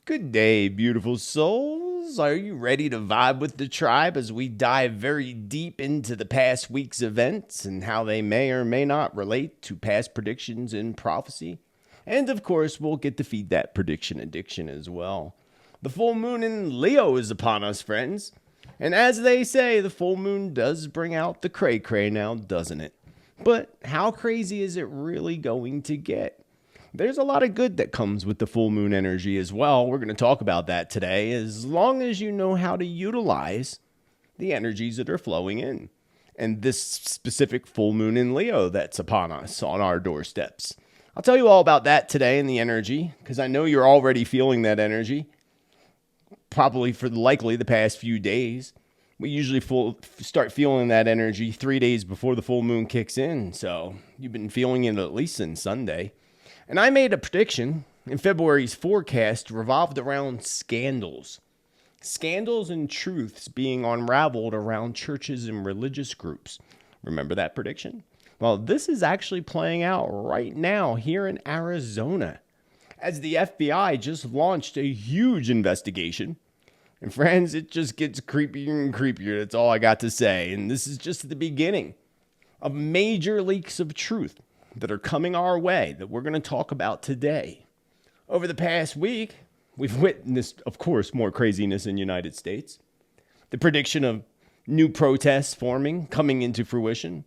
Good day, beautiful souls. Are you ready to vibe with the tribe as we dive very deep into the past week's events and how they may or may not relate to past predictions and prophecy? And of course, we'll get to feed that prediction addiction as well. The full moon in Leo is upon us, friends. And as they say, the full moon does bring out the cray-cray now, doesn't it? But how crazy is it really going to get? There's a lot of good that comes with the full moon energy as well. We're going to talk about that today, as long as you know how to utilize the energies that are flowing in. And this specific full moon in Leo that's upon us on our doorsteps. I'll tell you all about that today in the energy, because I know you're already feeling that energy. Probably for likely the past few days. We usually start feeling that energy 3 days before the full moon kicks in. So you've been feeling it at least since Sunday. And I made a prediction in February's forecast revolved around scandals. Scandals and truths being unraveled around churches and religious groups. Remember that prediction? Well, this is actually playing out right now here in Arizona, as the FBI just launched a huge investigation. And friends, it just gets creepier and creepier. That's all I got to say. And this is just the beginning of major leaks of truth that are coming our way that we're going to talk about today. Over the past week, we've witnessed, of course, more craziness in the United States. The prediction of new protests forming, coming into fruition,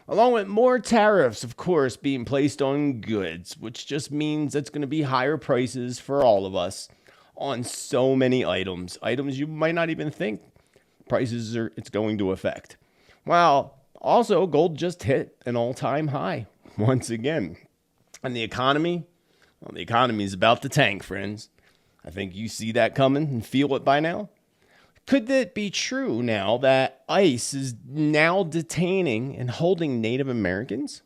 along with more tariffs, of course, being placed on goods, which just means it's going to be higher prices for all of us on so many items you might not even think it's going to affect. Well, also, gold just hit an all-time high once again. And the economy, well, the economy is about to tank, friends. I think you see that coming and feel it by now. Could it be true now that ICE is now detaining and holding Native Americans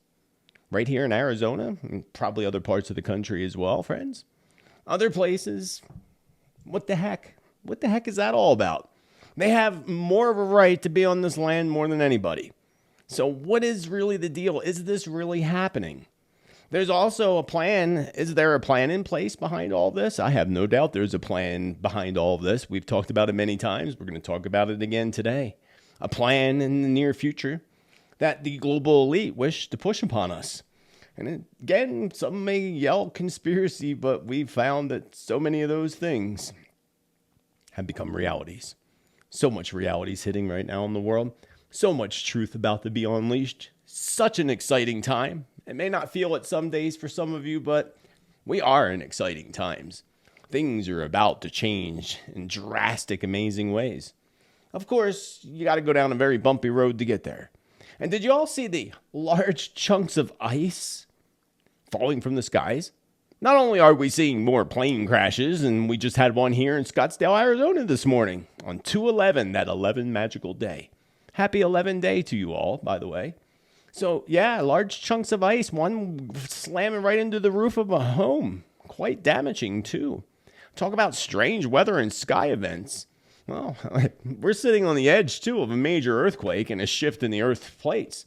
right here in Arizona and probably other parts of the country as well, friends? Other places, what the heck? What the heck is that all about? They have more of a right to be on this land more than anybody. So what is really the deal? Is this really happening? There's also a plan. Is there a plan in place behind all this? I have no doubt there's a plan behind all of this. We've talked about it many times. We're going to talk about it again today. A plan in the near future that the global elite wish to push upon us. And again, some may yell conspiracy, but we've found that so many of those things have become realities. So much reality is hitting right now in the world. So much truth about to be unleashed. Such an exciting time. It may not feel it some days for some of you, but we are in exciting times. Things are about to change in drastic, amazing ways. Of course, you got to go down a very bumpy road to get there. And did you all see the large chunks of ice falling from the skies? Not only are we seeing more plane crashes, and we just had one here in Scottsdale, Arizona this morning on 2/11, that 11 magical day. Happy 11 day to you all, by the way. So, yeah, large chunks of ice, one slamming right into the roof of a home. Quite damaging, too. Talk about strange weather and sky events. Well, we're sitting on the edge, too, of a major earthquake and a shift in the Earth's plates.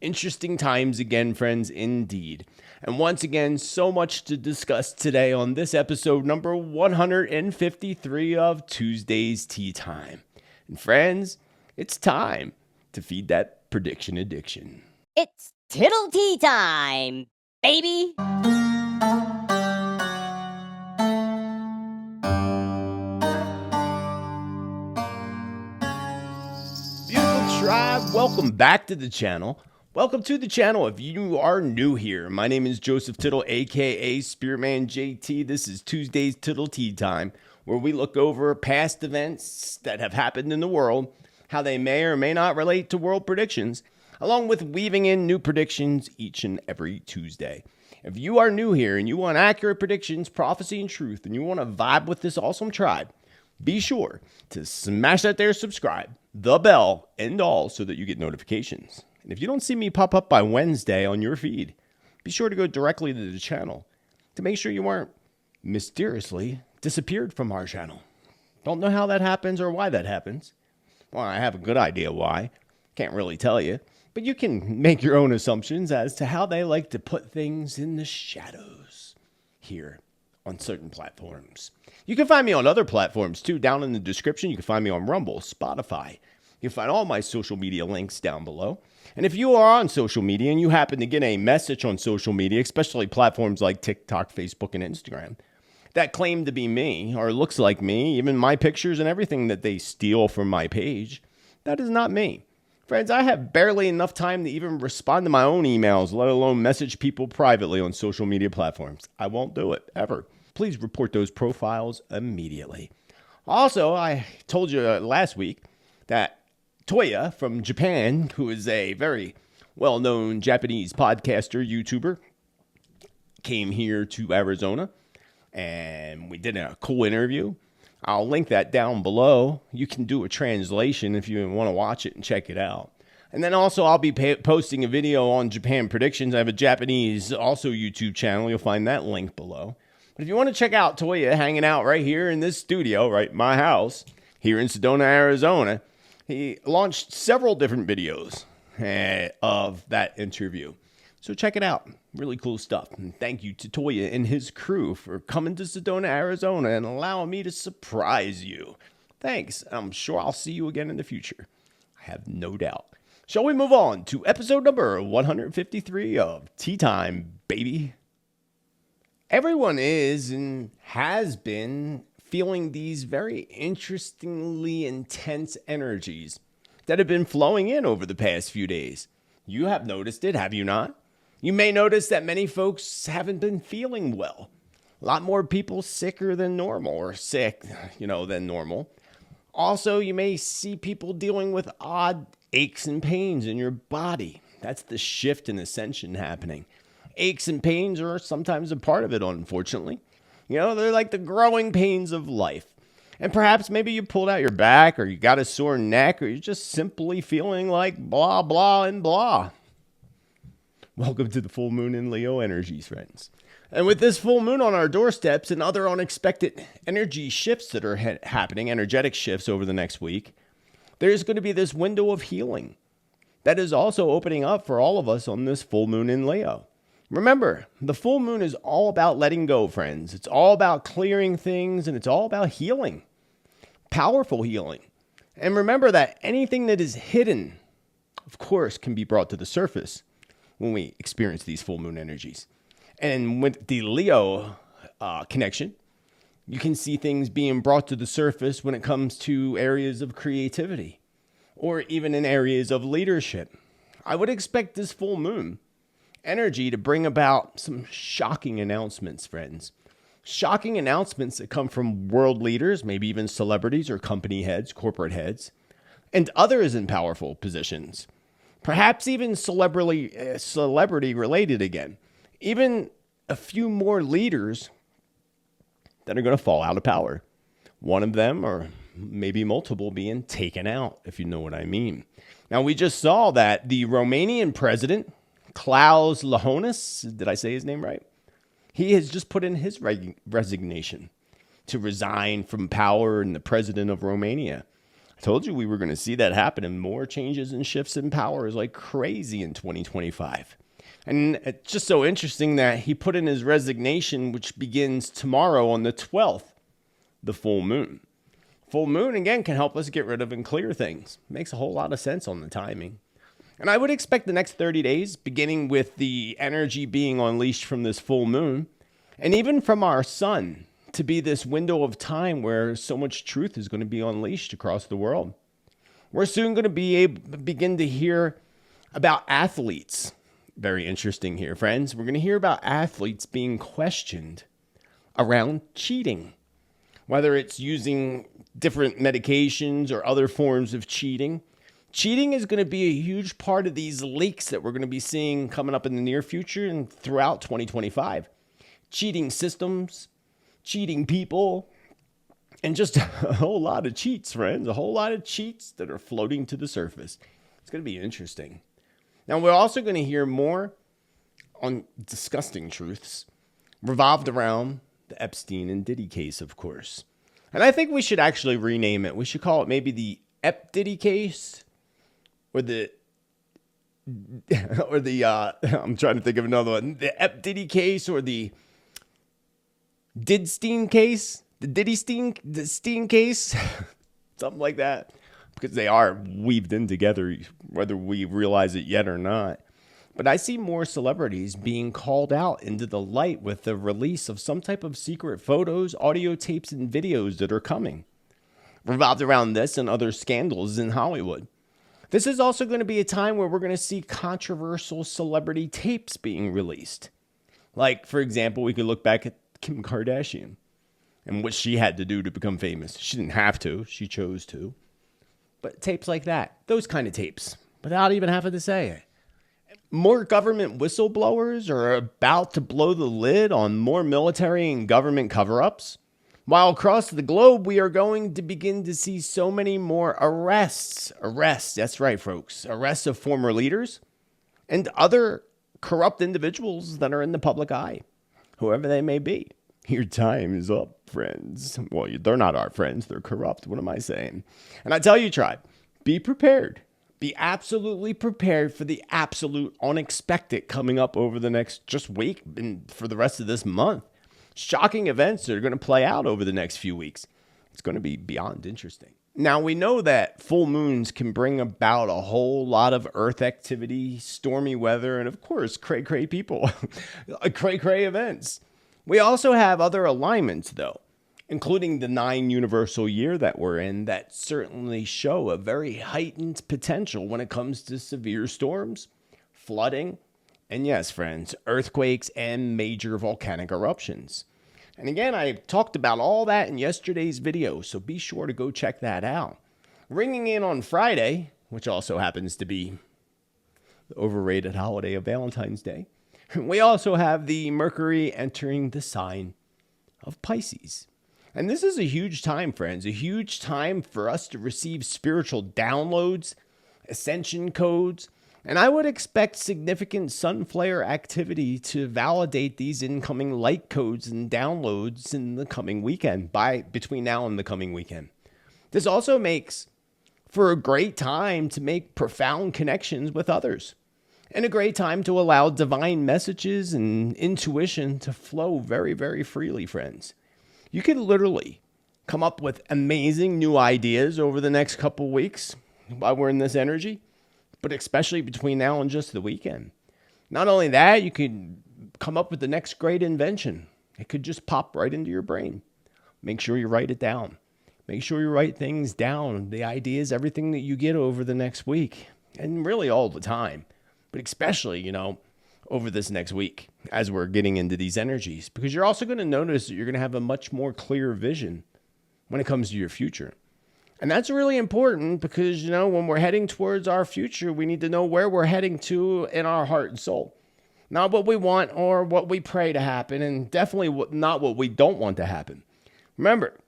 Interesting times again, friends, indeed. And once again, so much to discuss today on this episode number 153 of Tuesday's Teatime. And friends, it's time to feed that prediction addiction. It's Tittle Tea Time, baby! Beautiful tribe, welcome back to the channel. Welcome to the channel if you are new here. My name is Joseph Tittel, aka Spiritman JT. This is Tuesday's Tittle Tea Time, where we look over past events that have happened in the world, how they may or may not relate to world predictions, along with weaving in new predictions each and every Tuesday. If you are new here and you want accurate predictions, prophecy, and truth, and you want to vibe with this awesome tribe, be sure to smash that there subscribe, the bell, and all so that you get notifications. And if you don't see me pop up by Wednesday on your feed, be sure to go directly to the channel to make sure you aren't mysteriously disappeared from our channel. Don't know how that happens or why that happens. Well, I have a good idea why. Can't really tell you. But you can make your own assumptions as to how they like to put things in the shadows here on certain platforms. You can find me on other platforms too. Down in the description, you can find me on Rumble, Spotify. You can find all my social media links down below. And if you are on social media and you happen to get a message on social media, especially platforms like TikTok, Facebook, and Instagram, that claim to be me or looks like me, even my pictures and everything that they steal from my page, that is not me. Friends, I have barely enough time to even respond to my own emails, let alone message people privately on social media platforms. I won't do it, ever. Please report those profiles immediately. Also, I told you last week that Toya from Japan, who is a very well-known Japanese podcaster, YouTuber, came here to Arizona, and we did a cool interview. I'll link that down below. You can do a translation if you want to watch it and check it out. And then also I'll be posting a video on Japan predictions. I have a Japanese also YouTube channel. You'll find that link below. But if you want to check out Toya hanging out right here in this studio, right, my house, here in Sedona, Arizona, he launched several different videos of that interview. So check it out. Really cool stuff. And thank you to Toya and his crew for coming to Sedona, Arizona and allowing me to surprise you. Thanks. I'm sure I'll see you again in the future. I have no doubt. Shall we move on to episode number 153 of Teatime, baby? Everyone is and has been feeling these very interestingly intense energies that have been flowing in over the past few days. You have noticed it, have you not? You may notice that many folks haven't been feeling well. A lot more people sicker than normal, or sick, than normal. Also, you may see people dealing with odd aches and pains in your body. That's the shift in ascension happening. Aches and pains are sometimes a part of it, unfortunately. They're like the growing pains of life. And perhaps maybe you pulled out your back, or you got a sore neck, or you're just simply feeling like blah, blah, and blah. Welcome to the full moon in Leo energies, friends. And with this full moon on our doorsteps and other unexpected energy shifts that are happening, energetic shifts over the next week, there's going to be this window of healing that is also opening up for all of us on this full moon in Leo. Remember, the full moon is all about letting go, friends. It's all about clearing things, and it's all about healing. Powerful healing. And remember that anything that is hidden, of course, can be brought to the surface when we experience these full moon energies. And with the Leo connection, you can see things being brought to the surface when it comes to areas of creativity or even in areas of leadership. I would expect this full moon energy to bring about some shocking announcements, friends. Shocking announcements that come from world leaders, maybe even celebrities or company heads, corporate heads, and others in powerful positions. Perhaps even celebrity related again. Even a few more leaders that are going to fall out of power. One of them, or maybe multiple, being taken out, if you know what I mean. Now, we just saw that the Romanian president, Klaus Iohannis, did I say his name right? He has just put in his resignation to resign from power and the president of Romania. I told you we were going to see that happen, and more changes and shifts in power is like crazy in 2025. And it's just so interesting that he put in his resignation, which begins tomorrow on the 12th, the full moon. Full moon, again, can help us get rid of and clear things. Makes a whole lot of sense on the timing. And I would expect the next 30 days, beginning with the energy being unleashed from this full moon, and even from our sun, to be this window of time where so much truth is going to be unleashed across the world. We're soon going to begin to hear about athletes. Very interesting here, friends. We're going to hear about athletes being questioned around cheating, whether it's using different medications or other forms of cheating. Cheating is going to be a huge part of these leaks that we're going to be seeing coming up in the near future and throughout 2025. Cheating systems, cheating people, and just a whole lot of cheats, friends. A whole lot of cheats that are floating to the surface. It's going to be interesting. Now, we're also going to hear more on disgusting truths revolved around the Epstein and Diddy case, of course. And I think we should actually rename it. We should call it maybe the Ep-Diddy case or the I'm trying to think of another one. The Ep-Diddy case or the Didstein case, the Steen case, something like that, because they are weaved in together, whether we realize it yet or not. But I see more celebrities being called out into the light with the release of some type of secret photos, audio tapes, and videos that are coming, revolved around this and other scandals in Hollywood. This is also going to be a time where we're going to see controversial celebrity tapes being released. Like, for example, we could look back at Kim Kardashian and what she had to do to become famous. She didn't have to, she chose to. But tapes like that, those kind of tapes, without even having to say it. More government whistleblowers are about to blow the lid on more military and government cover-ups. While across the globe, we are going to begin to see so many more arrests. Arrests, that's right, folks. Arrests of former leaders and other corrupt individuals that are in the public eye, whoever they may be. Your time is up, friends. Well, they're not our friends. They're corrupt. What am I saying? And I tell you, tribe, be prepared. Be absolutely prepared for the absolute unexpected coming up over the next just week and for the rest of this month. Shocking events that are going to play out over the next few weeks. It's going to be beyond interesting. Now, we know that full moons can bring about a whole lot of earth activity, stormy weather, and of course, cray-cray people, cray-cray events. We also have other alignments, though, including the 9 universal year that we're in, that certainly show a very heightened potential when it comes to severe storms, flooding, and yes, friends, earthquakes and major volcanic eruptions. And again, I talked about all that in yesterday's video, so be sure to go check that out. Ringing in on Friday, which also happens to be the overrated holiday of Valentine's Day, we also have the Mercury entering the sign of Pisces. And this is a huge time, friends, a huge time for us to receive spiritual downloads, ascension codes, and I would expect significant sun flare activity to validate these incoming light codes and downloads in the coming weekend, between now and the coming weekend. This also makes for a great time to make profound connections with others, and a great time to allow divine messages and intuition to flow very, very freely, friends. You can literally come up with amazing new ideas over the next couple weeks while we're in this energy, but especially between now and just the weekend. Not only that, you could come up with the next great invention. It could just pop right into your brain. Make sure you write it down. Make sure you write things down, the ideas, everything that you get over the next week, and really all the time, but especially, over this next week as we're getting into these energies, because you're also going to notice that you're going to have a much more clear vision when it comes to your future. And that's really important because, when we're heading towards our future, we need to know where we're heading to in our heart and soul. Not what we want or what we pray to happen, and definitely not what we don't want to happen. Remember,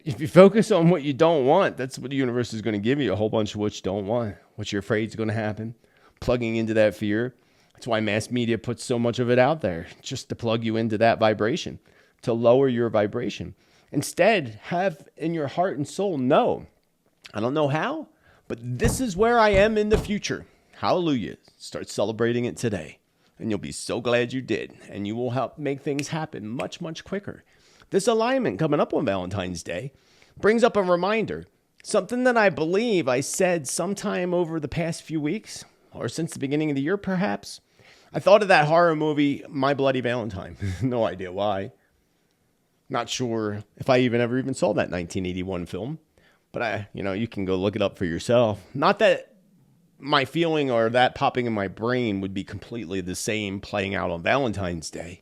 if you focus on what you don't want, that's what the universe is going to give you, a whole bunch of what you don't want, what you're afraid is going to happen, plugging into that fear. That's why mass media puts so much of it out there, just to plug you into that vibration, to lower your vibration. Instead, have in your heart and soul, no, I don't know how, but this is where I am in the future. Hallelujah. Start celebrating it today, and you'll be so glad you did, and you will help make things happen much, much quicker. This alignment coming up on Valentine's Day brings up a reminder, something that I believe I said sometime over the past few weeks, or since the beginning of the year, perhaps. I thought of that horror movie, My Bloody Valentine. No idea why. Not sure if I ever saw that 1981 film, but you can go look it up for yourself. Not that my feeling or that popping in my brain would be completely the same playing out on Valentine's Day,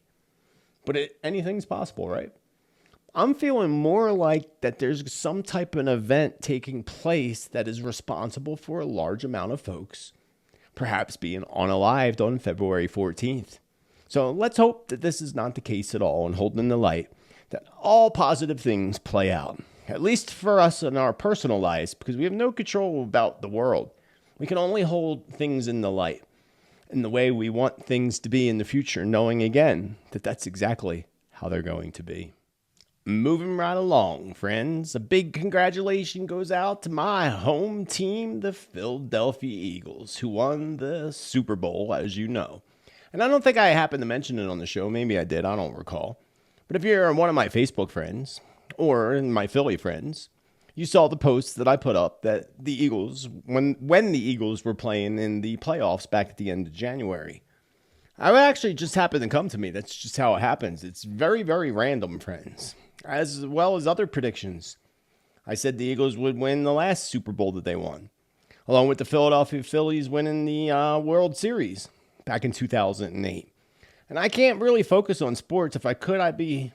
but anything's possible, right? I'm feeling more like that there's some type of event taking place that is responsible for a large amount of folks perhaps being unalived on February 14th. So let's hope that this is not the case at all, and holding in the light that all positive things play out, at least for us in our personal lives, because we have no control about the world. We can only hold things in the light in the way we want things to be in the future, knowing again that that's exactly how they're going to be. Moving right along, friends, a big congratulations goes out to my home team, the Philadelphia Eagles, who won the Super Bowl, as you know. And I don't think I happened to mention it on the show. Maybe I did. I don't recall. But if you're one of my Facebook friends or my Philly friends, you saw the posts that I put up that the Eagles, when the Eagles were playing in the playoffs back at the end of January. I actually just happened to come to me. That's just how it happens. It's very, very random, friends, as well as other predictions. I said the Eagles would win the last Super Bowl that they won, along with the Philadelphia Phillies winning the World Series back in 2008. And I can't really focus on sports. If I could, I'd be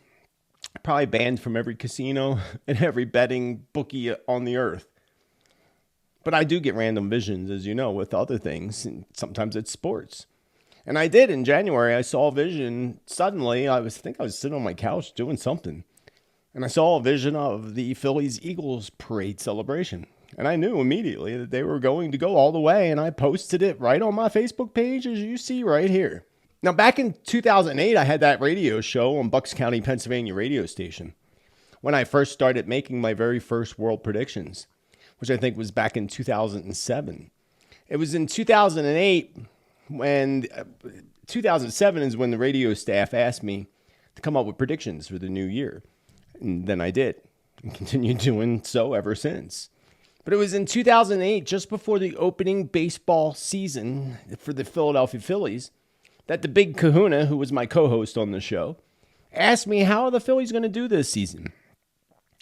probably banned from every casino and every betting bookie on the earth. But I do get random visions, as you know, with other things, and sometimes it's sports. And I did in January. I saw a vision. Suddenly, I think I was sitting on my couch doing something, and I saw a vision of the Phillies-Eagles parade celebration. And I knew immediately that they were going to go all the way, and I posted it right on my Facebook page, as you see right here. Now, back in 2008, I had that radio show on Bucks County, Pennsylvania radio station when I first started making my very first world predictions, which I think was back in 2007. It was in 2008 when 2007 is when the radio staff asked me to come up with predictions for the new year. And then I did and continued doing so ever since. But it was in 2008, just before the opening baseball season for the Philadelphia Phillies, that the big kahuna, who was my co-host on the show, asked me how are the Phillies going to do this season.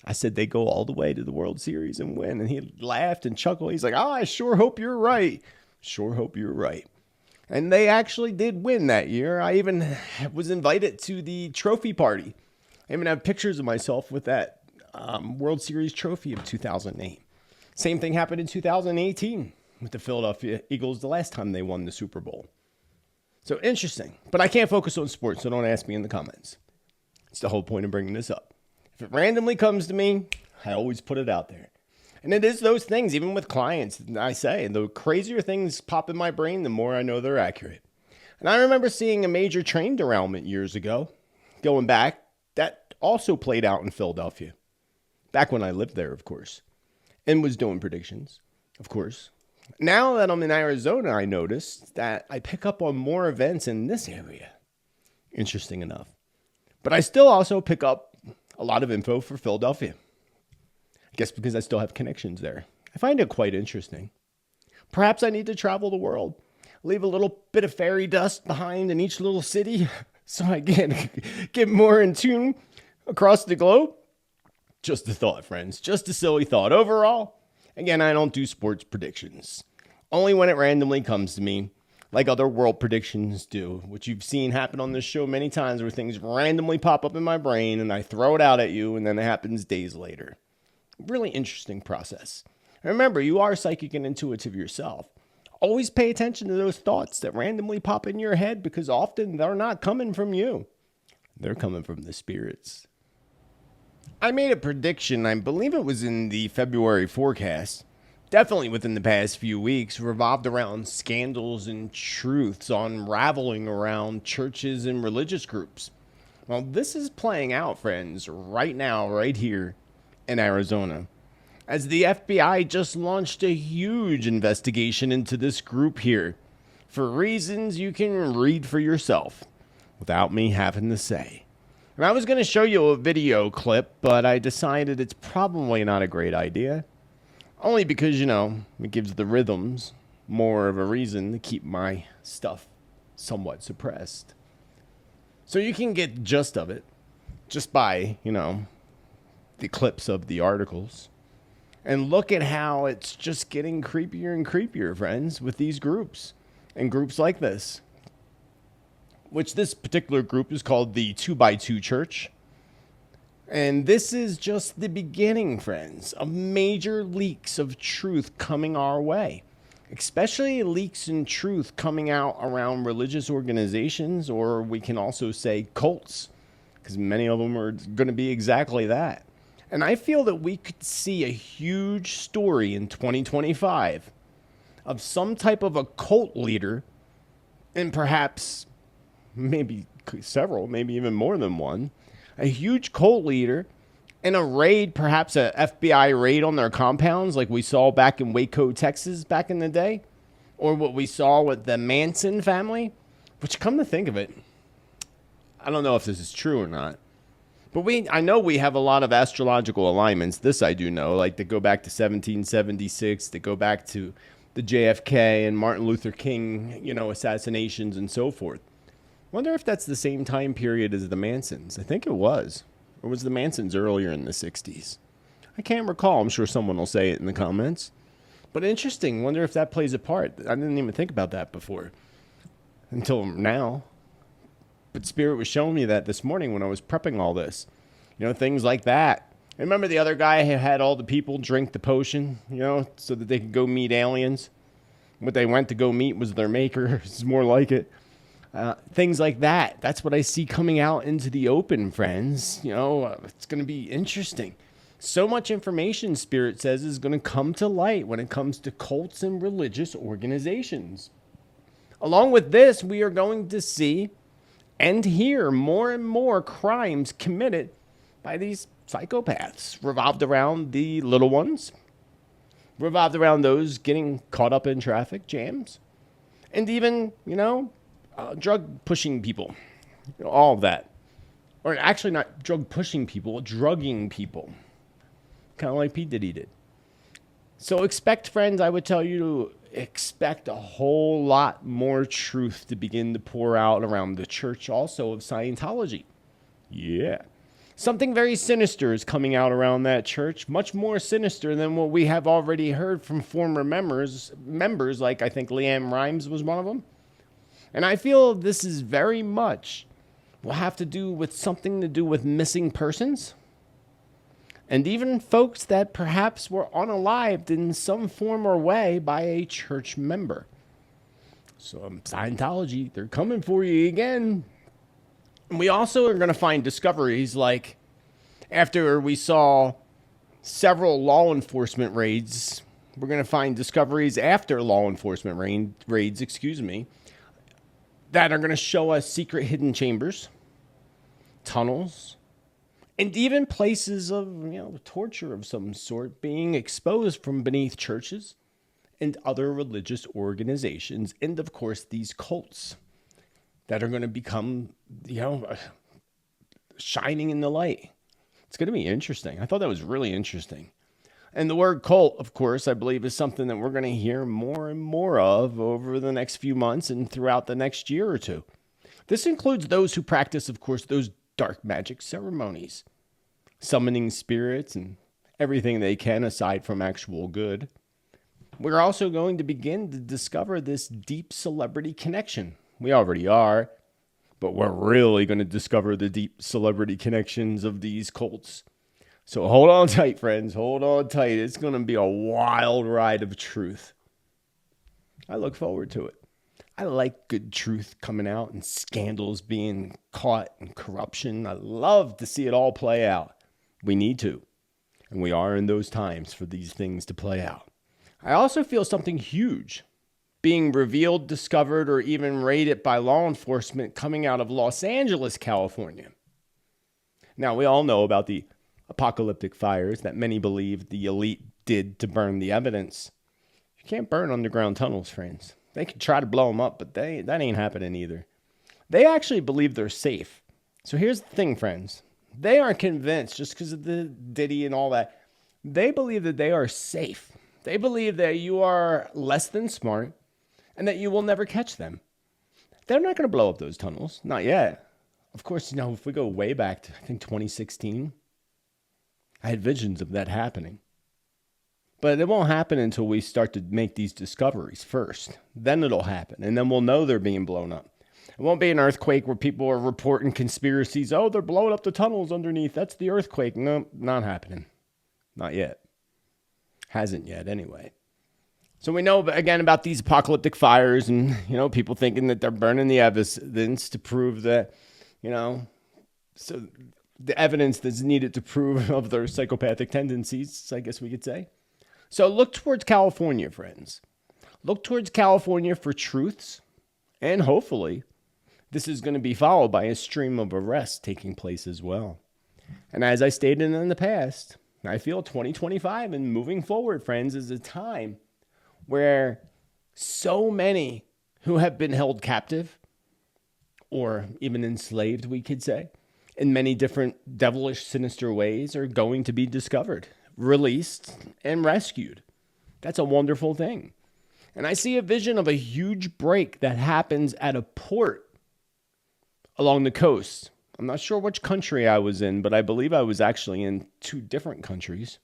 I said they go all the way to the World Series and win. And he laughed and chuckled. He's like, I sure hope you're right. Sure hope you're right. And they actually did win that year. I even was invited to the trophy party. I even have pictures of myself with that World Series trophy of 2008. Same thing happened in 2018 with the Philadelphia Eagles the last time they won the Super Bowl. So interesting, but I can't focus on sports, so don't ask me in the comments. It's the whole point of bringing this up. If it randomly comes to me, I always put it out there. And it is those things, even with clients, I say, the crazier things pop in my brain, the more I know they're accurate. And I remember seeing a major train derailment years ago, going back, that also played out in Philadelphia. Back when I lived there, of course, and was doing predictions, of course. Now that I'm in Arizona, I noticed that I pick up on more events in this area. Interesting enough. But I still also pick up a lot of info for Philadelphia. I guess because I still have connections there. I find it quite interesting. Perhaps I need to travel the world, leave a little bit of fairy dust behind in each little city so I can get more in tune across the globe. Just a thought, friends. Just a silly thought. Overall, again, I don't do sports predictions. Only when it randomly comes to me, like other world predictions do, which you've seen happen on this show many times where things randomly pop up in my brain and I throw it out at you and then it happens days later. Really interesting process. Remember, you are psychic and intuitive yourself. Always pay attention to those thoughts that randomly pop in your head because often they're not coming from you. They're coming from the spirits. I made a prediction, I believe it was in the February forecast, definitely within the past few weeks, revolved around scandals and truths unraveling around churches and religious groups. Well, this is playing out, friends, right now, right here in Arizona, as the FBI just launched a huge investigation into this group here, for reasons you can read for yourself, without me having to say. And I was going to show you a video clip, but I decided it's probably not a great idea. Only because, it gives the rhythms more of a reason to keep my stuff somewhat suppressed. So you can get the gist of it just by, the clips of the articles. And look at how it's just getting creepier and creepier, friends, with these groups. And groups like this. Which this particular group is called the 2x2 Church. And this is just the beginning, friends, of major leaks of truth coming our way. Especially leaks in truth coming out around religious organizations, or we can also say cults, because many of them are going to be exactly that. And I feel that we could see a huge story in 2025 of some type of a cult leader, and perhaps maybe several, maybe even more than one, a huge cult leader in a raid, perhaps a FBI raid on their compounds like we saw back in Waco, Texas back in the day, or what we saw with the Manson family, which, come to think of it, I don't know if this is true or not, But I know we have a lot of astrological alignments. This I do know, like they go back to 1776, they go back to the JFK and Martin Luther King, assassinations and so forth. Wonder if that's the same time period as the Mansons. I think it was. Or was the Mansons earlier in the 60s? I can't recall. I'm sure someone will say it in the comments. But interesting. Wonder if that plays a part. I didn't even think about that before. Until now. But Spirit was showing me that this morning when I was prepping all this. Things like that. Remember the other guy who had all the people drink the potion, so that they could go meet aliens? What they went to go meet was their maker. It's more like it. Things like that. That's what I see coming out into the open, friends. It's going to be interesting. So much information, Spirit says, is going to come to light when it comes to cults and religious organizations. Along with this, we are going to see and hear more and more crimes committed by these psychopaths, revolved around the little ones, revolved around those getting caught up in traffic jams, and even, drug pushing people, all of that. Or actually not drug pushing people, drugging people, kind of like P. Diddy did. So expect, friends, I would tell you to expect a whole lot more truth to begin to pour out around the church also of Scientology. Yeah. Something very sinister is coming out around that church, much more sinister than what we have already heard from former members like I think Leanne Rimes was one of them. And I feel this is very much will have to do with something to do with missing persons. And even folks that perhaps were unalived in some form or way by a church member. So Scientology, they're coming for you again. And we also are going to find discoveries like after we saw several law enforcement raids, we're going to find discoveries after law enforcement raids, that are going to show us secret hidden chambers, tunnels, and even places of, torture of some sort being exposed from beneath churches and other religious organizations. And of course, these cults that are going to become, shining in the light. It's going to be interesting. I thought that was really interesting. And the word cult, of course, I believe is something that we're going to hear more and more of over the next few months and throughout the next year or two. This includes those who practice, of course, those dark magic ceremonies, summoning spirits and everything they can aside from actual good. We're also going to begin to discover this deep celebrity connection. We already are, but we're really going to discover the deep celebrity connections of these cults. So hold on tight, friends. Hold on tight. It's going to be a wild ride of truth. I look forward to it. I like good truth coming out and scandals being caught and corruption. I love to see it all play out. We need to. And we are in those times for these things to play out. I also feel something huge being revealed, discovered, or even raided by law enforcement coming out of Los Angeles, California. Now, we all know about the apocalyptic fires that many believe the elite did to burn the evidence. You can't burn underground tunnels, friends. They could try to blow them up, but that ain't happening either. They actually believe they're safe. So here's the thing, friends. They aren't convinced just because of the Diddy and all that. They believe that they are safe. They believe that you are less than smart and that you will never catch them. They're not going to blow up those tunnels. Not yet. Of course, if we go way back to, I think, 2016, I had visions of that happening. But it won't happen until we start to make these discoveries first. Then it'll happen, and then we'll know they're being blown up. It won't be an earthquake where people are reporting conspiracies. Oh, they're blowing up the tunnels underneath. That's the earthquake. No, not happening. Not yet. Hasn't yet, anyway. So we know, again, about these apocalyptic fires and, people thinking that they're burning the evidence to prove that, so the evidence that's needed to prove of their psychopathic tendencies, I guess we could say. So look towards California, friends. Look towards California for truths, and hopefully this is going to be followed by a stream of arrests taking place as well. And as I stated in the past, I feel 2025 and moving forward, friends, is a time where so many who have been held captive or even enslaved, we could say, in many different devilish, sinister ways are going to be discovered, released, and rescued. That's a wonderful thing. And I see a vision of a huge break that happens at a port along the coast. I'm not sure which country I was in, but I believe I was actually in 2 different countries,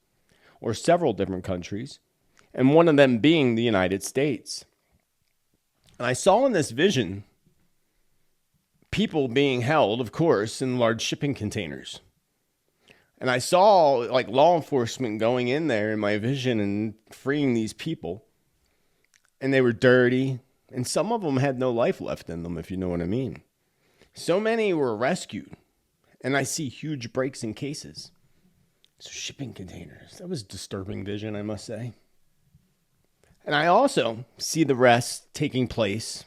or several different countries, and one of them being the United States. And I saw in this vision people being held, of course, in large shipping containers. And I saw like law enforcement going in there in my vision and freeing these people. And they were dirty, and some of them had no life left in them, if you know what I mean. So many were rescued, and I see huge breaks in cases. So shipping containers, that was a disturbing vision, I must say. And I also see the rest taking place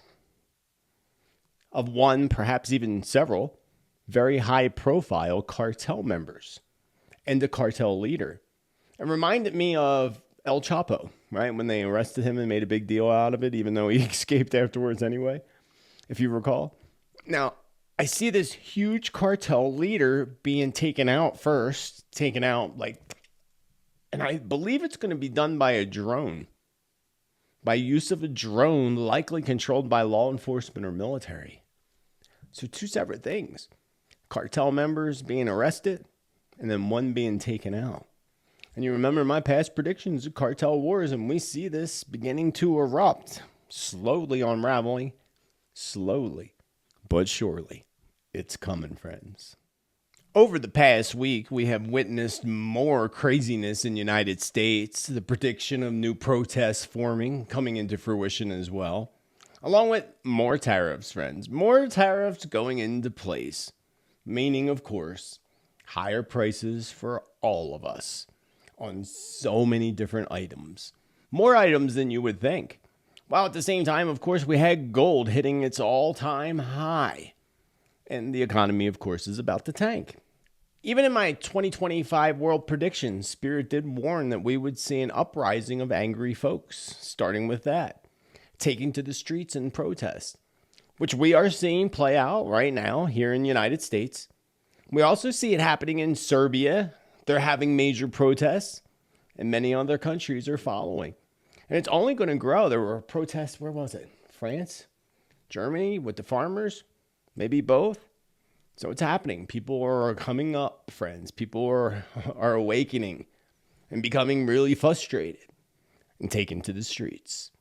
of one, perhaps even several, very high-profile cartel members and the cartel leader. It reminded me of El Chapo, right? When they arrested him and made a big deal out of it, even though he escaped afterwards anyway, if you recall. Now, I see this huge cartel leader being taken out first, and I believe it's going to be done by a drone, by use of a drone likely controlled by law enforcement or military. So 2 separate things. Cartel members being arrested, and then one being taken out. And you remember my past predictions of cartel wars, and we see this beginning to erupt, slowly unraveling, slowly, but surely. It's coming, friends. Over the past week, we have witnessed more craziness in the United States, the prediction of new protests forming, coming into fruition as well, along with more tariffs, friends. More tariffs going into place, meaning, of course, higher prices for all of us on so many different items. More items than you would think. While at the same time, of course, we had gold hitting its all-time high. And the economy, of course, is about to tank. Even in my 2025 world predictions, Spirit did warn that we would see an uprising of angry folks, starting with that, taking to the streets in protest, which we are seeing play out right now here in the United States. We also see it happening in Serbia. They're having major protests, and many other countries are following. And it's only going to grow. There were protests, where was it? France? Germany with the farmers? Maybe both. So it's happening. People are coming up, friends. People are awakening and becoming really frustrated and taken to the streets.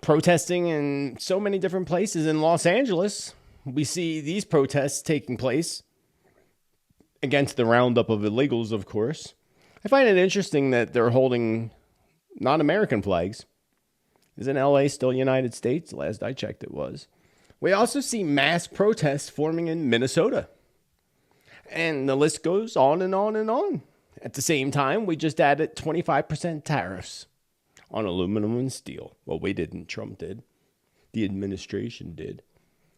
Protesting in so many different places in Los Angeles. We see these protests taking place against the roundup of illegals, of course. I find it interesting that they're holding non-American flags. Isn't LA still United States? Last I checked, it was. We also see mass protests forming in Minnesota. And the list goes on and on and on. At the same time, we just added 25% tariffs on aluminum and steel. Well, we didn't. Trump did. The administration did.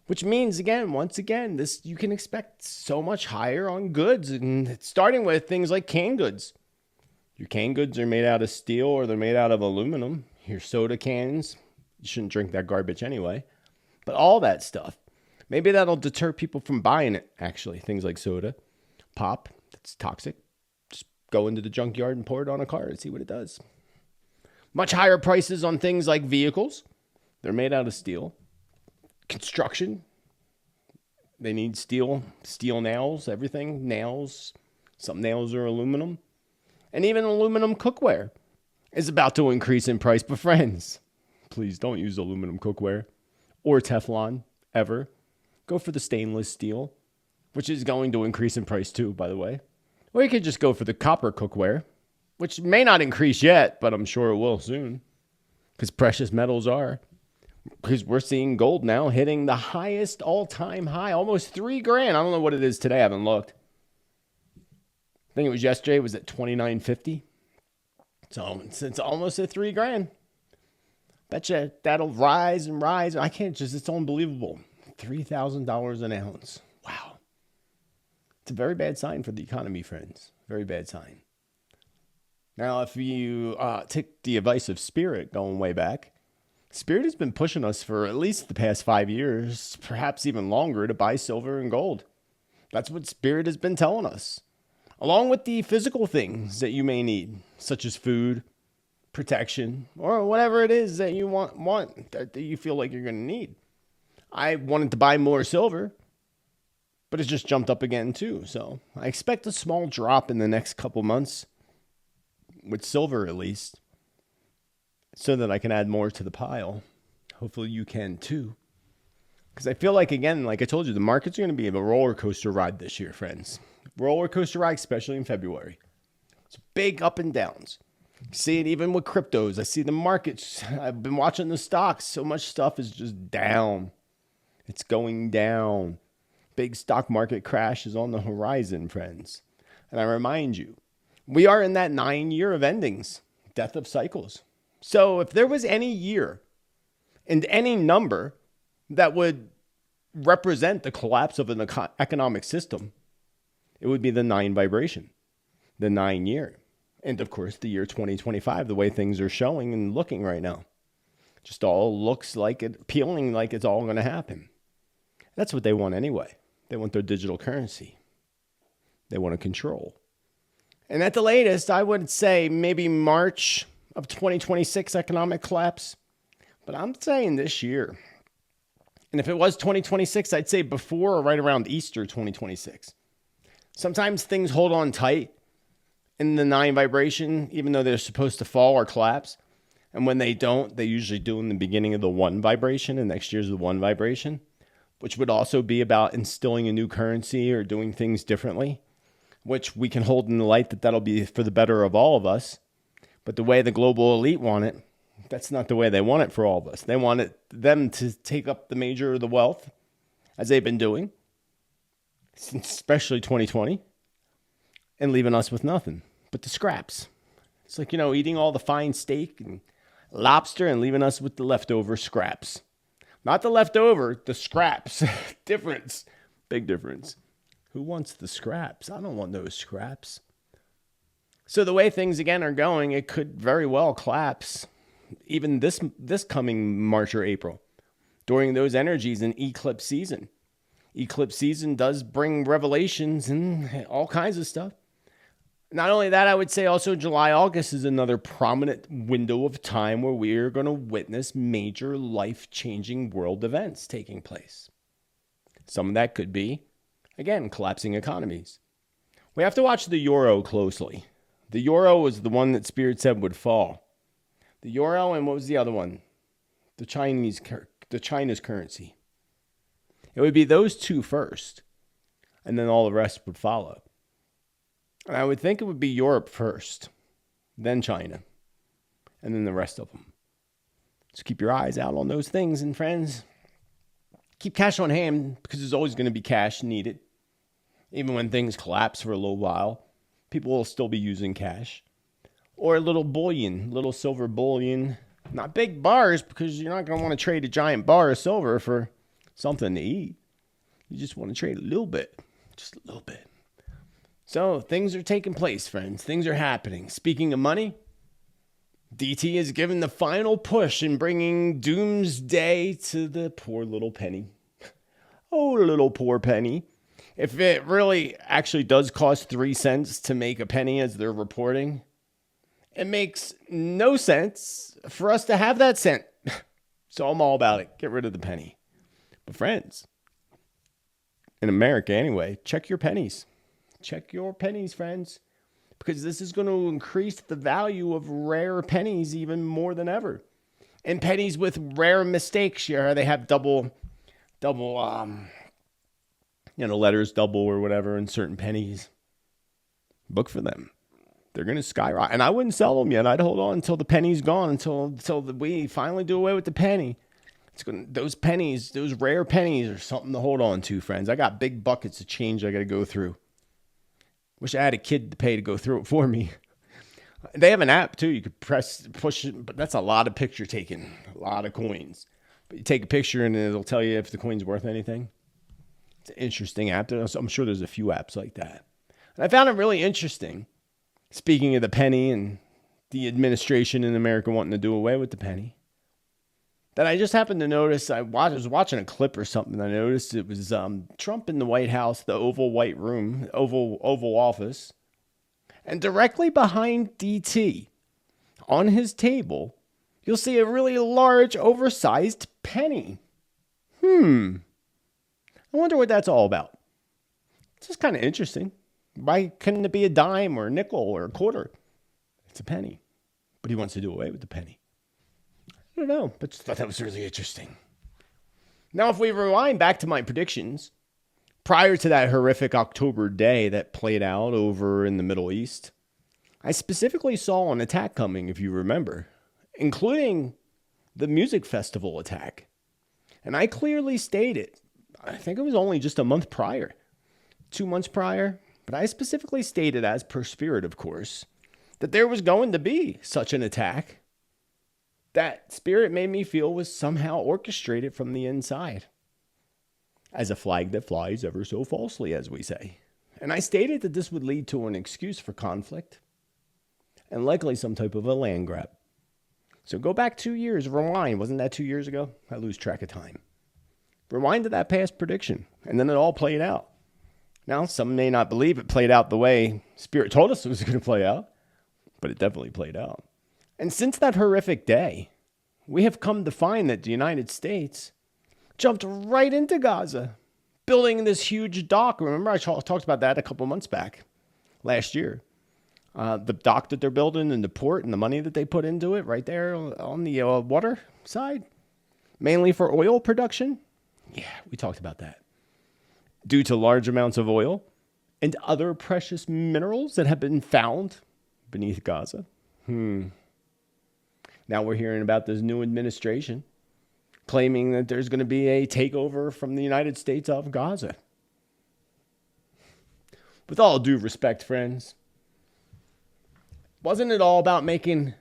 Which means, once again, this you can expect so much higher on goods. And starting with things like canned goods. Your canned goods are made out of steel or they're made out of aluminum. Your soda cans, you shouldn't drink that garbage anyway. But all that stuff, maybe that'll deter people from buying it, actually. Things like soda, pop, that's toxic. Just go into the junkyard and pour it on a car and see what it does. Much higher prices on things like vehicles. They're made out of steel. Construction, they need steel nails, everything, nails. Some nails are aluminum. And even aluminum cookware is about to increase in price. But friends, please don't use aluminum cookware or Teflon ever. Go for the stainless steel, which is going to increase in price too, by the way. Or you could just go for the copper cookware, which may not increase yet, but I'm sure it will soon. Because precious metals are. Because we're seeing gold now hitting the highest all-time high, almost $3,000. I don't know what it is today. I haven't looked. I think it was yesterday. It was at $2,950. So it's almost at $3,000. Betcha that'll rise and rise. It's unbelievable. $3,000 an ounce. Wow. It's a very bad sign for the economy, friends. Very bad sign. Now, if you take the advice of Spirit going way back, Spirit has been pushing us for at least the past 5 years, perhaps even longer, to buy silver and gold. That's what Spirit has been telling us. Along with the physical things that you may need, such as food, protection, or whatever it is that you want that you feel like you're going to need. I wanted to buy more silver, but it's just jumped up again too. So I expect a small drop in the next couple months with silver, at least, so that I can add more to the pile. Hopefully you can too. Because I feel like, again, like I told you, the markets are going to be a roller coaster ride this year, friends. Roller coaster ride, especially in February. It's big up and downs. See it even with cryptos. I see the markets. I've been watching the stocks. So much stuff is just down. It's going down. Big stock market crash is on the horizon, friends. And I remind you, we are in that 9-year of endings, death of cycles. So if there was any year and any number that would represent the collapse of an economic system, it would be the 9 vibration, the 9-year. And of course, the year 2025, the way things are showing and looking right now, just all looks like it, feeling like it's all going to happen. That's what they want anyway. They want their digital currency. They want to control. And at the latest, I would say maybe March of 2026 economic collapse. But I'm saying this year. And if it was 2026, I'd say before or right around Easter 2026. Sometimes things hold on tight in the 9 vibration, even though they're supposed to fall or collapse. And when they don't, they usually do in the beginning of the 1 vibration, and next year's the 1 vibration, which would also be about instilling a new currency or doing things differently, which we can hold in the light that that'll be for the better of all of us. But the way the global elite want it, that's not the way they want it for all of us. They want them to take up the major of the wealth, as they've been doing, since especially 2020, and leaving us with nothing but the scraps. It's like, eating all the fine steak and lobster and leaving us with the leftover scraps. Not the leftover, the scraps. Difference. Big difference. Who wants the scraps? I don't want those scraps. So the way things again are going, it could very well collapse even this coming March or April during those energies in eclipse season. Eclipse season does bring revelations and all kinds of stuff. Not only that, I would say also July, August is another prominent window of time where we are going to witness major life-changing world events taking place. Some of that could be, again, collapsing economies. We have to watch the euro closely. The euro was the one that Spirit said would fall. The euro, and what was the other one? The China's currency. It would be those two first, and then all the rest would follow. And I would think it would be Europe first, then China, and then the rest of them. So keep your eyes out on those things, and friends, keep cash on hand, because there's always going to be cash needed. Even when things collapse for a little while, people will still be using cash. Or a little bullion, little silver bullion. Not big bars, because you're not going to want to trade a giant bar of silver for something to eat. You just want to trade a little bit, just a little bit. So things are taking place, friends. Things are happening. Speaking of money, DT has given the final push in bringing doomsday to the poor little penny. Oh, little poor penny. If it really actually does cost 3 cents to make a penny as they're reporting, it makes no sense for us to have that cent. So I'm all about it. Get rid of the penny. But friends, in America anyway, check your pennies. Check your pennies, friends, because this is going to increase the value of rare pennies even more than ever. And pennies with rare mistakes, they have double, letters double or whatever in certain pennies. Look for them. They're going to skyrocket. And I wouldn't sell them yet. I'd hold on until the penny's gone, until we finally do away with the penny. Those pennies, those rare pennies are something to hold on to, friends. I got big buckets of change I got to go through. Wish I had a kid to pay to go through it for me. They have an app too. You could push it, but that's a lot of picture taking, a lot of coins. But you take a picture and it'll tell you if the coin's worth anything. It's an interesting app. I'm sure there's a few apps like that. And I found it really interesting. Speaking of the penny and the administration in America wanting to do away with the penny. that I just happened to notice. I was watching a clip or something. I noticed it was Trump in the White House, the Oval White Room, Oval Office. And directly behind DT, on his table, you'll see a really large, oversized penny. I wonder what that's all about. It's just kind of interesting. Why couldn't it be a dime or a nickel or a quarter? It's a penny. But he wants to do away with the penny. I don't know, but just thought that was really interesting. Now, if we rewind back to my predictions, prior to that horrific October day that played out over in the Middle East, I specifically saw an attack coming, if you remember, including the music festival attack. And I clearly stated, I think it was only just a month prior, 2 months prior, but I specifically stated, as per Spirit, of course, that there was going to be such an attack that Spirit made me feel was somehow orchestrated from the inside, as a flag that flies ever so falsely, as we say. And I stated that this would lead to an excuse for conflict and likely some type of a land grab. So go back 2 years, rewind. Wasn't that 2 years ago? I lose track of time. Rewind to that past prediction, and then it all played out. Now, some may not believe it played out the way Spirit told us it was going to play out, but it definitely played out. And since that horrific day, we have come to find that the United States jumped right into Gaza, building this huge dock. Remember, I talked about that a couple months back, last year. The dock that they're building and the port and the money that they put into it right there on the water side, mainly for oil production. Yeah, we talked about that. Due to large amounts of oil and other precious minerals that have been found beneath Gaza. Now we're hearing about this new administration claiming that there's going to be a takeover from the United States of Gaza. With all due respect, friends, wasn't it all about making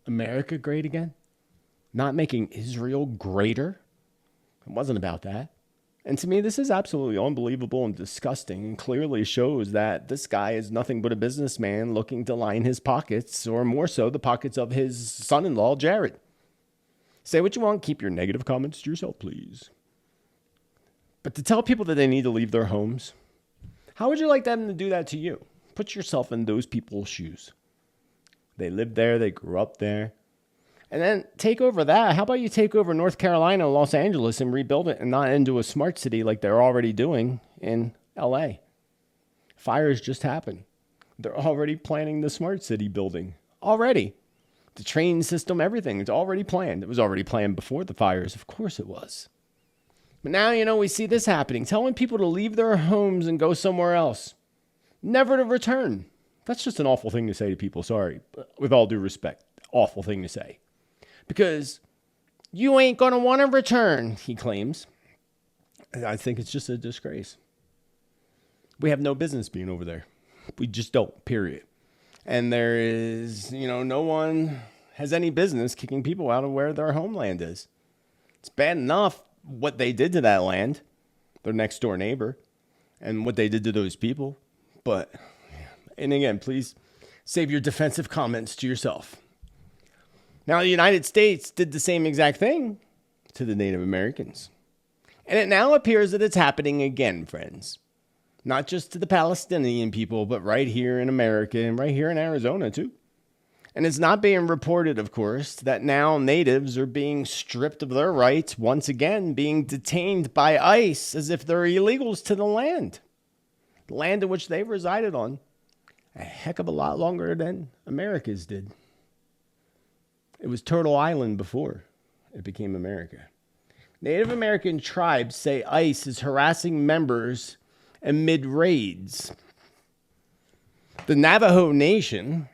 America great again? Not making Israel greater? It wasn't about that. And to me, this is absolutely unbelievable and disgusting, and clearly shows that this guy is nothing but a businessman looking to line his pockets, or more so, the pockets of his son-in-law, Jared. Say what you want, keep your negative comments to yourself, please. But to tell people that they need to leave their homes, how would you like them to do that to you? Put yourself in those people's shoes. They lived there, they grew up there. And then take over that. How about you take over North Carolina, Los Angeles, and rebuild it and not into a smart city like they're already doing in LA? Fires just happened. They're already planning the smart city building. Already. The train system, everything. It's already planned. It was already planned before the fires. Of course it was. But now, we see this happening. Telling people to leave their homes and go somewhere else. Never to return. That's just an awful thing to say to people. Sorry. But with all due respect. Awful thing to say. Because you ain't going to want to return, he claims. I think it's just a disgrace. We have no business being over there. We just don't, period. And there is, no one has any business kicking people out of where their homeland is. It's bad enough what they did to that land, their next door neighbor, and what they did to those people. But, and again, please save your defensive comments to yourself. Now, the United States did the same exact thing to the Native Americans. And it now appears that it's happening again, friends. Not just to the Palestinian people, but right here in America and right here in Arizona, too. And it's not being reported, of course, that now natives are being stripped of their rights, once again being detained by ICE as if they're illegals to the land in which they resided on a heck of a lot longer than America's did. It was Turtle Island before it became America. Native American tribes say ICE is harassing members amid raids. The Navajo Nation,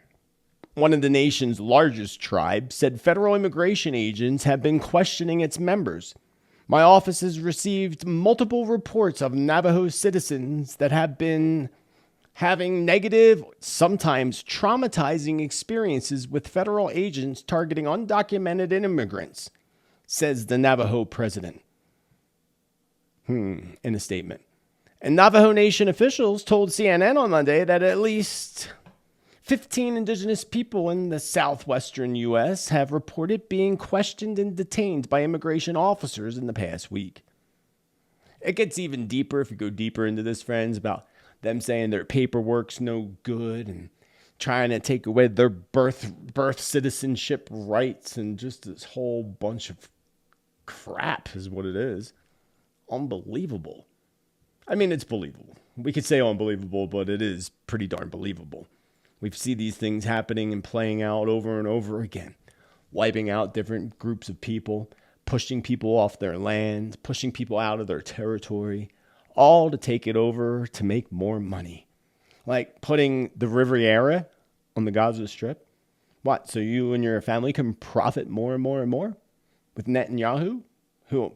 one of the nation's largest tribes, said federal immigration agents have been questioning its members. My office has received multiple reports of Navajo citizens that have been having negative, sometimes traumatizing experiences with federal agents targeting undocumented immigrants, says the Navajo president. In a statement. And Navajo Nation officials told CNN on Monday that at least 15 indigenous people in the southwestern U.S. have reported being questioned and detained by immigration officers in the past week. It gets even deeper if you go deeper into this, friends, about them saying their paperwork's no good and trying to take away their birth citizenship rights and just this whole bunch of crap is what it is. Unbelievable. I mean, it's believable. We could say unbelievable, but it is pretty darn believable. We see these things happening and playing out over and over again, wiping out different groups of people, pushing people off their land, pushing people out of their territory, all to take it over to make more money. Like putting the Riviera on the Gaza Strip. What, so you and your family can profit more and more and more with Netanyahu? Who?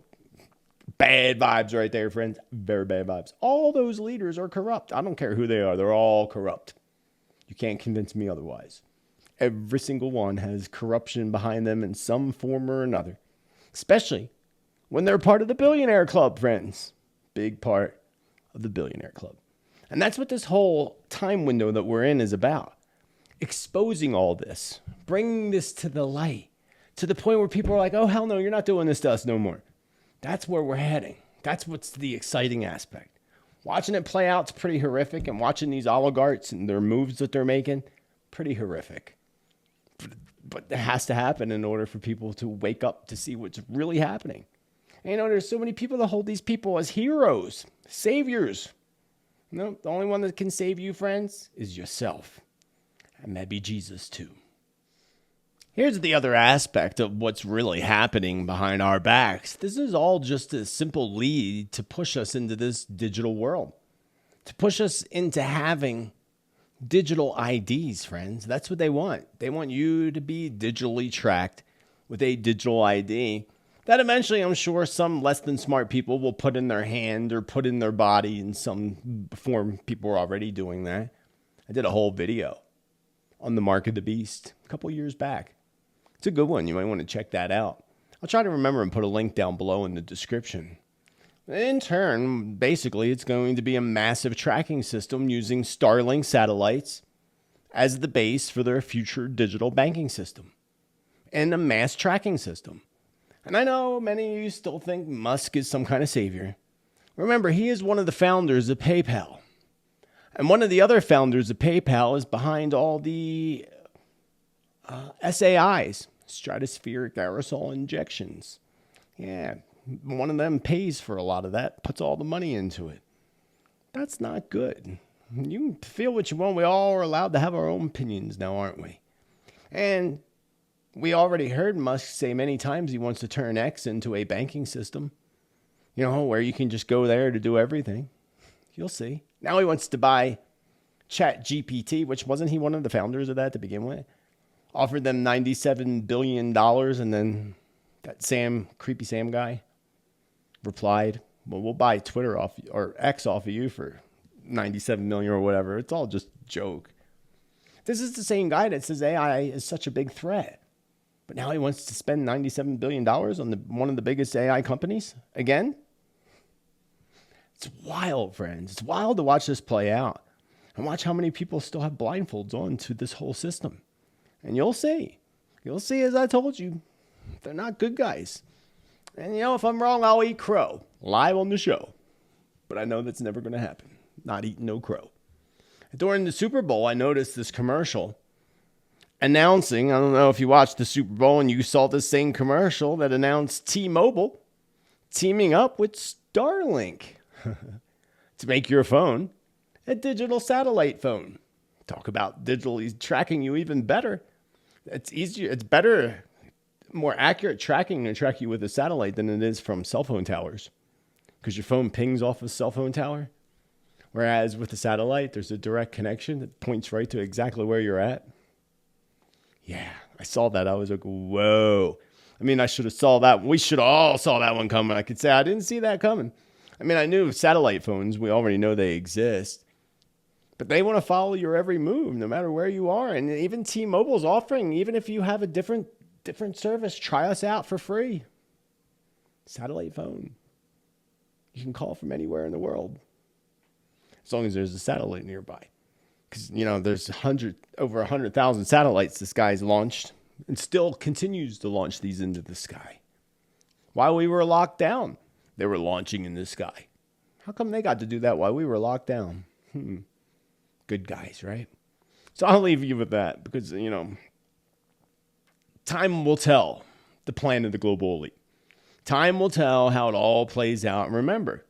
Bad vibes right there, friends. Very bad vibes. All those leaders are corrupt. I don't care who they are. They're all corrupt. You can't convince me otherwise. Every single one has corruption behind them in some form or another. Especially when they're part of the billionaire club, friends. Big part of the billionaire club. And that's what this whole time window that we're in is about. Exposing all this. Bringing this to the light. To the point where people are like, oh, hell no, you're not doing this to us no more. That's where we're heading. That's what's the exciting aspect. Watching it play out is pretty horrific, and watching these oligarchs and their moves that they're making, pretty horrific. But it has to happen in order for people to wake up to see what's really happening. And there's so many people that hold these people as heroes, saviors. No, the only one that can save you, friends, is yourself. And maybe Jesus too. Here's the other aspect of what's really happening behind our backs. This is all just a simple lead to push us into this digital world. To push us into having digital IDs, friends. That's what they want. They want you to be digitally tracked with a digital ID that eventually, I'm sure, some less than smart people will put in their hand or put in their body in some form. People are already doing that. I did a whole video on the mark of the beast a couple years back. It's a good one. You might want to check that out. I'll try to remember and put a link down below in the description. In turn, basically, it's going to be a massive tracking system using Starlink satellites as the base for their future digital banking system and a mass tracking system. And I know many of you still think Musk is some kind of savior. Remember, he is one of the founders of PayPal. And one of the other founders of PayPal is behind all the SAIs, stratospheric aerosol injections. Yeah, one of them pays for a lot of that, puts all the money into it. That's not good. You can feel what you want. We all are allowed to have our own opinions now, aren't we? And we already heard Musk say many times he wants to turn X into a banking system, where you can just go there to do everything. You'll see. Now he wants to buy ChatGPT, which wasn't he one of the founders of that to begin with? Offered them $97 billion, and then that creepy Sam guy replied, well, we'll buy Twitter off or X off of you for 97 million or whatever. It's all just a joke. This is the same guy that says AI is such a big threat. But now he wants to spend $97 billion on one of the biggest AI companies again. It's wild, friends. It's wild to watch this play out and watch how many people still have blindfolds on to this whole system. And you'll see. You'll see, as I told you, they're not good guys. And if I'm wrong, I'll eat crow live on the show. But I know that's never going to happen. Not eating no crow. During the Super Bowl, I noticed this commercial announcing, I don't know if you watched the Super Bowl and you saw this same commercial that announced T-Mobile teaming up with Starlink to make your phone a digital satellite phone. Talk about digitally tracking you even better. It's easier, it's better, more accurate tracking to track you with a satellite than it is from cell phone towers. Because your phone pings off a cell phone tower. Whereas with the satellite, there's a direct connection that points right to exactly where you're at. Yeah, I saw that. I was like, whoa. I mean, I should have saw that. We should have all saw that one coming. I could say I didn't see that coming. I mean, I knew satellite phones. We already know they exist. But they want to follow your every move, no matter where you are. And even T-Mobile's offering, even if you have a different service, try us out for free. Satellite phone. You can call from anywhere in the world. As long as there's a satellite nearby. Because, there's over 100,000 satellites this guy's launched and still continues to launch these into the sky. While we were locked down, they were launching in the sky. How come they got to do that while we were locked down? Good guys, right? So I'll leave you with that because, time will tell the plan of the global elite. Time will tell how it all plays out. And remember,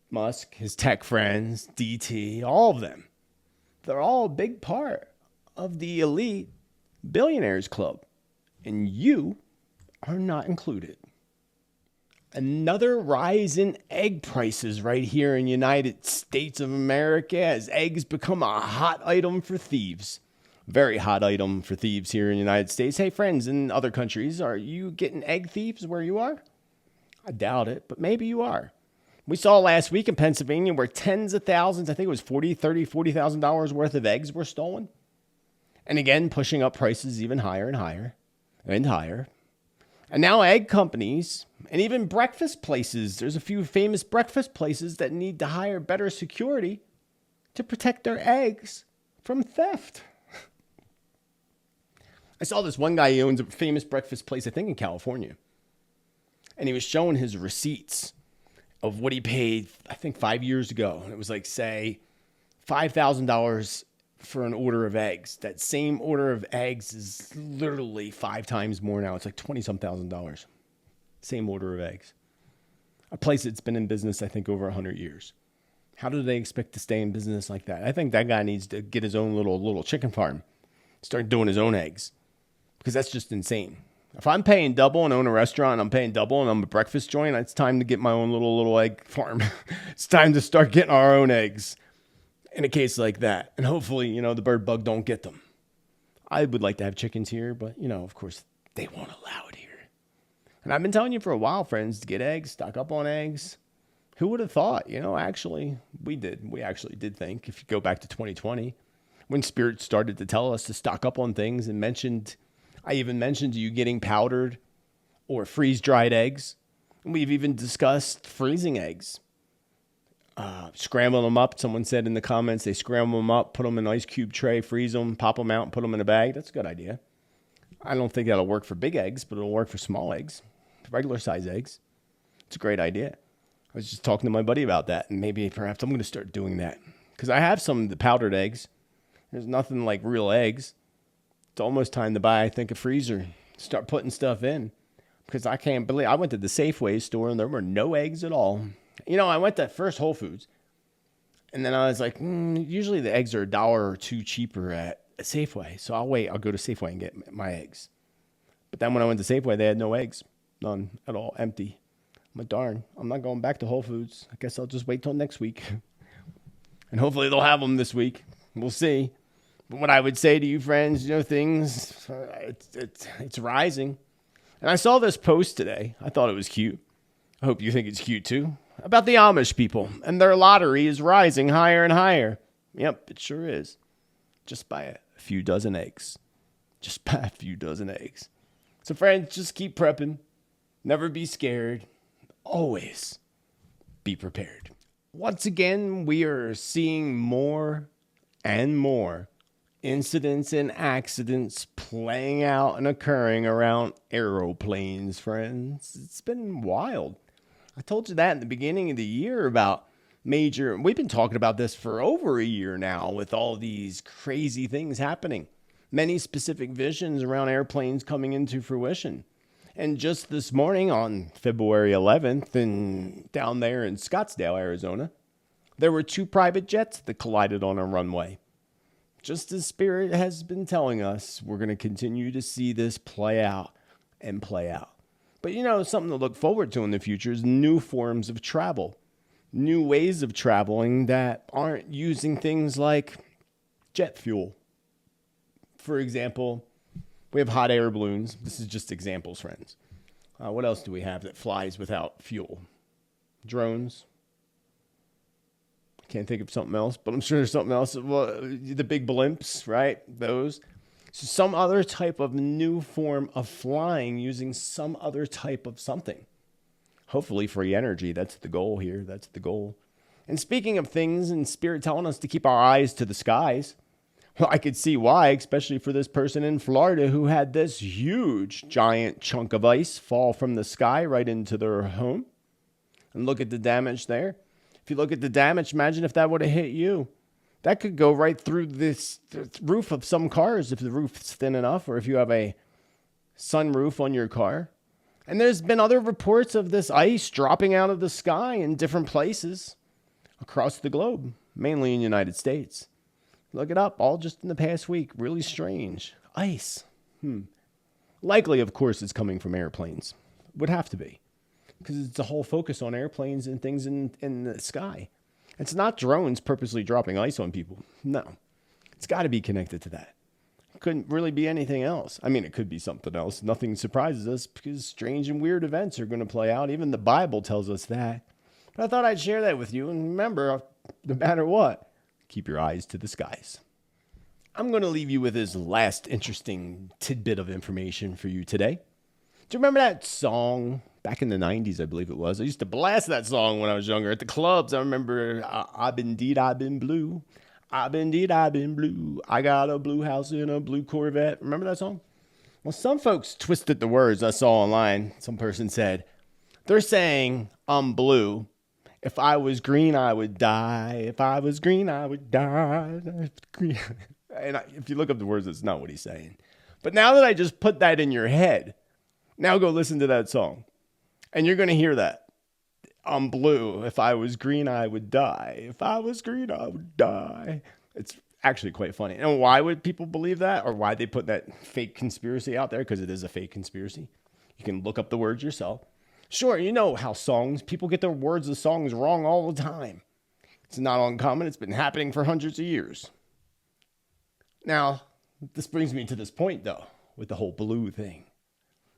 Musk, his tech friends, DT, all of them, they're all a big part of the elite billionaires club. And you are not included. Another rise in egg prices right here in the United States of America as eggs become a hot item for thieves. Very hot item for thieves here in the United States. Hey, friends in other countries, are you getting egg thieves where you are? I doubt it, but maybe you are. We saw last week in Pennsylvania where tens of thousands, I think it was $40,000 worth of eggs were stolen. And again, pushing up prices even higher and higher and higher. And now egg companies and even breakfast places, there's a few famous breakfast places that need to hire better security to protect their eggs from theft. I saw this one guy, he owns a famous breakfast place, I think in California. And he was showing his receipts of what he paid, I think 5 years ago. And it was like, say, $5,000 for an order of eggs. That same order of eggs is literally 5 times more now. It's like $20,000. Same order of eggs. A place that's been in business, I think, over 100 years. How do they expect to stay in business like that? I think that guy needs to get his own little chicken farm. Start doing his own eggs. Because that's just insane. If I'm paying double and own a restaurant, and I'm paying double and I'm a breakfast joint, it's time to get my own little egg farm. It's time to start getting our own eggs in a case like that. And hopefully, the bird bug don't get them. I would like to have chickens here, but, of course, they won't allow it here. And I've been telling you for a while, friends, to get eggs, stock up on eggs. Who would have thought? Actually, we did. We actually did think, if you go back to 2020, when Spirit started to tell us to stock up on things and I even mentioned you getting powdered or freeze-dried eggs. We've even discussed freezing eggs. Scrambling them up. Someone said in the comments they scramble them up, put them in an ice cube tray, freeze them, pop them out, and put them in a bag. That's a good idea. I don't think that'll work for big eggs, but it'll work for small eggs, regular size eggs. It's a great idea. I was just talking to my buddy about that, and maybe perhaps I'm going to start doing that. Because I have some of the powdered eggs. There's nothing like real eggs. It's almost time to buy, I think, a freezer. Start putting stuff in. Because I can't believe, I went to the Safeway store and there were no eggs at all. I went to first Whole Foods. And then I was like, usually the eggs are $1 or $2 cheaper at a Safeway. So I'll wait. I'll go to Safeway and get my eggs. But then when I went to Safeway, they had no eggs. None at all. Empty. I'm like, darn, I'm not going back to Whole Foods. I guess I'll just wait till next week. And hopefully they'll have them this week. We'll see. But what I would say to you, friends, things, it's rising. And I saw this post today. I thought it was cute. I hope you think it's cute too. About the Amish people. And their lottery is rising higher and higher. Yep, it sure is. Just by a few dozen eggs. Just by a few dozen eggs. So friends, just keep prepping. Never be scared. Always be prepared. Once again, we are seeing more and more incidents and accidents playing out and occurring around aeroplanes, friends. It's been wild. I told you that in the beginning of the year about we've been talking about this for over a year now with all these crazy things happening. Many specific visions around airplanes coming into fruition. And just this morning on February 11th and down there in Scottsdale, Arizona, there were 2 private jets that collided on a runway. Just as Spirit has been telling us, we're going to continue to see this play out and play out. But something to look forward to in the future is new forms of travel, new ways of traveling that aren't using things like jet fuel. For example, we have hot air balloons. This is just examples, friends. What else do we have that flies without fuel? Drones. Can't think of something else, but I'm sure there's something else. Well, the big blimps, right? Those. So some other type of new form of flying using some other type of something. Hopefully free energy. That's the goal here. That's the goal. And speaking of things and Spirit telling us to keep our eyes to the skies, well, I could see why, especially for this person in Florida who had this huge, giant chunk of ice fall from the sky right into their home. And look at the damage there. If you look at the damage, imagine if that would have hit you. That could go right through this roof of some cars if the roof is thin enough, or if you have a sunroof on your car. And there's been other reports of this ice dropping out of the sky in different places across the globe, mainly in the United States. Look it up, all just in the past week. Really strange. Ice. Likely, of course, it's coming from airplanes. Would have to be. Because it's a whole focus on airplanes and things in the sky. It's not drones purposely dropping ice on people. No. It's got to be connected to that. It couldn't really be anything else. I mean, it could be something else. Nothing surprises us because strange and weird events are going to play out. Even the Bible tells us that. But I thought I'd share that with you. And remember, no matter what, keep your eyes to the skies. I'm going to leave you with this last interesting tidbit of information for you today. Do you remember that song back in the 90s, I believe it was? I used to blast that song when I was younger at the clubs. I remember, I've been blue. I've been blue. I got a blue house in a blue Corvette. Remember that song? Well, some folks twisted the words I saw online. Some person said, they're saying, I'm blue. If I was green, I would die. If I was green, I would die. And if you look up the words, that's not what he's saying. But now that I just put that in your head, now go listen to that song. And you're going to hear that. I'm blue. If I was green, I would die. If I was green, I would die. It's actually quite funny. And why would people believe that? Or why they put that fake conspiracy out there? Because it is a fake conspiracy. You can look up the words yourself. Sure, you know how people get their words of songs wrong all the time. It's not uncommon. It's been happening for hundreds of years. Now, this brings me to this point, though, with the whole blue thing.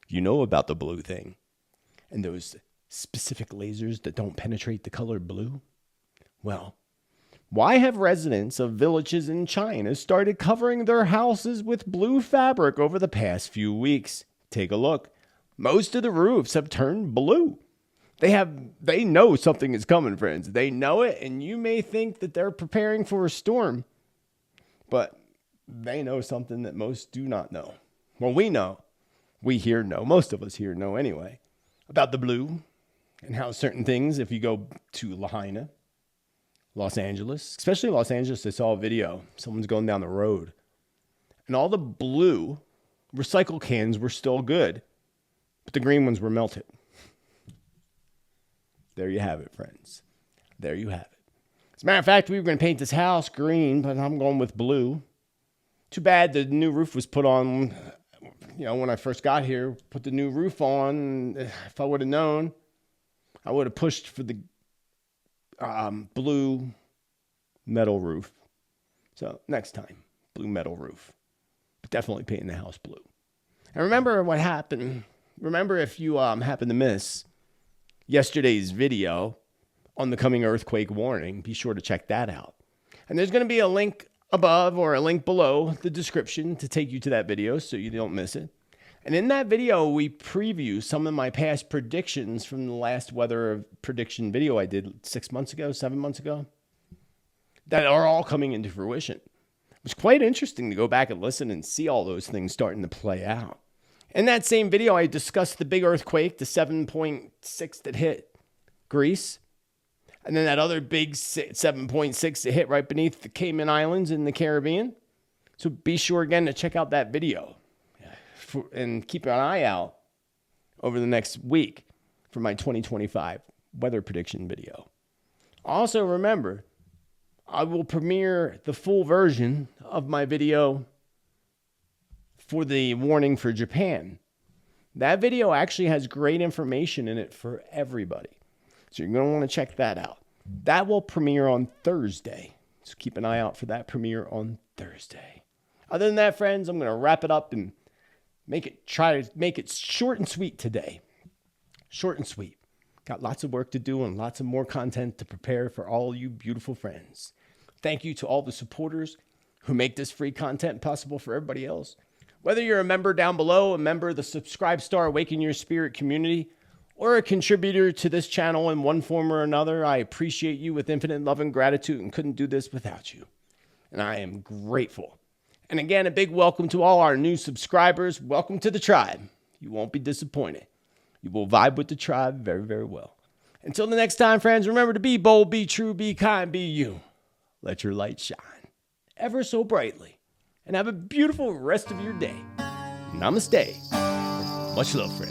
You know about the blue thing and those specific lasers that don't penetrate the color blue? Well, why have residents of villages in China started covering their houses with blue fabric over the past few weeks? Take a look. Most of the roofs have turned blue. They know something is coming, friends. They know it, and you may think that they're preparing for a storm, but they know something that most do not know. Well, we know. We here know. Most of us here know anyway about the blue and how certain things, if you go to Lahaina, Los Angeles, especially Los Angeles, I saw a video. Someone's going down the road, and all the blue recycle cans were still good, but the green ones were melted. There you have it, friends. There you have it. As a matter of fact, we were going to paint this house green, but I'm going with blue. Too bad the new roof was put on, when I first got here, put the new roof on. If I would have known, I would have pushed for the blue metal roof. So next time, blue metal roof. But definitely painting the house blue. And remember what happened. Remember, if you happen to miss yesterday's video on the coming earthquake warning, be sure to check that out. And there's going to be a link above or a link below the description to take you to that video so you don't miss it. And in that video, we preview some of my past predictions from the last weather prediction video I did 7 months ago, that are all coming into fruition. It was quite interesting to go back and listen and see all those things starting to play out. In that same video, I discussed the big earthquake, the 7.6 that hit Greece. And then that other big 7.6 that hit right beneath the Cayman Islands in the Caribbean. So be sure again to check out that video. And keep an eye out over the next week for my 2025 weather prediction video. Also remember, I will premiere the full version of my video for the warning for Japan. That video actually has great information in it for everybody. So you're going to want to check that out. That will premiere on Thursday. So keep an eye out for that premiere on Thursday. Other than that, friends, I'm going to wrap it up and try to make it short and sweet today. Short and sweet. Got lots of work to do and lots of more content to prepare for all you beautiful friends. Thank you to all the supporters who make this free content possible for everybody else. Whether you're a member down below, a member of the Subscribe Star Awaken Your Spirit community, or a contributor to this channel in one form or another, I appreciate you with infinite love and gratitude and couldn't do this without you. And I am grateful. And again, a big welcome to all our new subscribers. Welcome to the tribe. You won't be disappointed. You will vibe with the tribe very, very well. Until the next time, friends, remember to be bold, be true, be kind, be you. Let your light shine ever so brightly. And have a beautiful rest of your day. Namaste. Much love, friends.